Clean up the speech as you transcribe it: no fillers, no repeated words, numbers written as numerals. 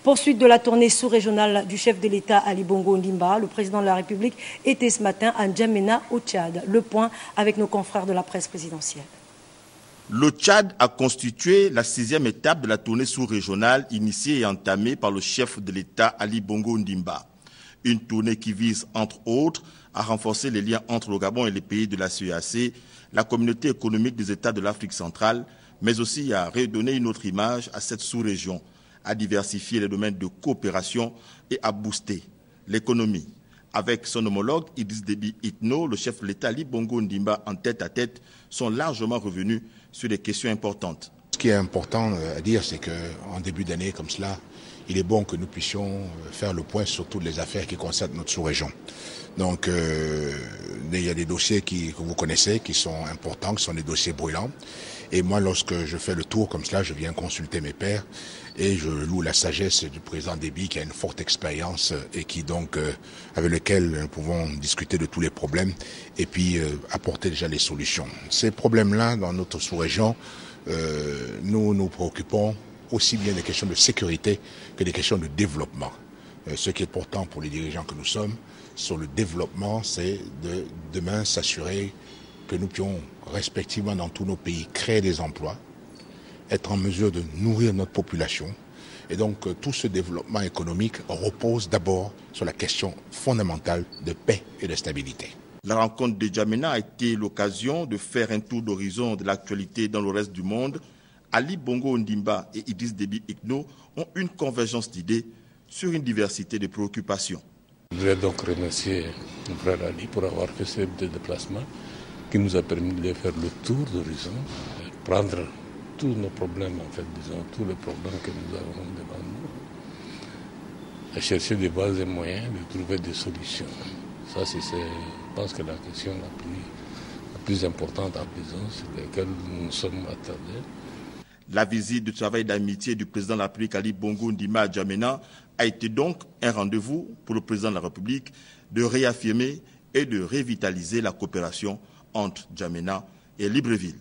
Poursuite de la tournée sous-régionale du chef de l'État Ali Bongo Ondimba. Le président de la République était ce matin à N'Djamena au Tchad. Le point avec nos confrères de la presse présidentielle. Le Tchad a constitué la 6e étape de la tournée sous-régionale initiée et entamée par le chef de l'État Ali Bongo Ondimba. Une tournée qui vise, entre autres, à renforcer les liens entre le Gabon et les pays de la CEEAC, la communauté économique des États de l'Afrique centrale, mais aussi à redonner une autre image à cette sous-région, à diversifier les domaines de coopération et à booster l'économie. Avec son homologue Idriss Déby Itno, le chef de l'État Ali Bongo Ondimba en tête-à-tête sont largement revenus sur des questions importantes. Ce qui est important à dire, c'est qu'en début d'année comme cela, il est bon que nous puissions faire le point sur toutes les affaires qui concernent notre sous-région. Donc, il y a des dossiers que vous connaissez, qui sont importants, qui sont des dossiers brûlants. Et moi, lorsque je fais le tour comme cela, je viens consulter mes pairs et je loue la sagesse du président Déby qui a une forte expérience et qui donc, avec lequel nous pouvons discuter de tous les problèmes et puis apporter déjà les solutions. Ces problèmes-là, dans notre sous-région, nous nous préoccupons aussi bien des questions de sécurité que des questions de développement. Ce qui est important pour les dirigeants que nous sommes sur le développement, c'est de demain s'assurer que nous puissions respectivement dans tous nos pays créer des emplois, être en mesure de nourrir notre population. Et donc tout ce développement économique repose d'abord sur la question fondamentale de paix et de stabilité. La rencontre de N'Djamena a été l'occasion de faire un tour d'horizon de l'actualité dans le reste du monde. Ali Bongo Ondimba et Idriss Déby Itno ont une convergence d'idées sur une diversité de préoccupations. Je voudrais donc remercier mon frère Ali pour avoir fait ce déplacement qui nous a permis de faire le tour d'horizon, prendre tous nos problèmes, en fait, disons, tous les problèmes que nous avons devant nous, et chercher des voies et moyens de trouver des solutions. Ça, je pense que la question la plus importante à présent, sur laquelle nous nous sommes attardés. La visite de travail d'amitié du président de la République Ali Bongo Ondimba à N'Djamena a été donc un rendez-vous pour le président de la République de réaffirmer et de revitaliser la coopération entre N'Djamena et Libreville.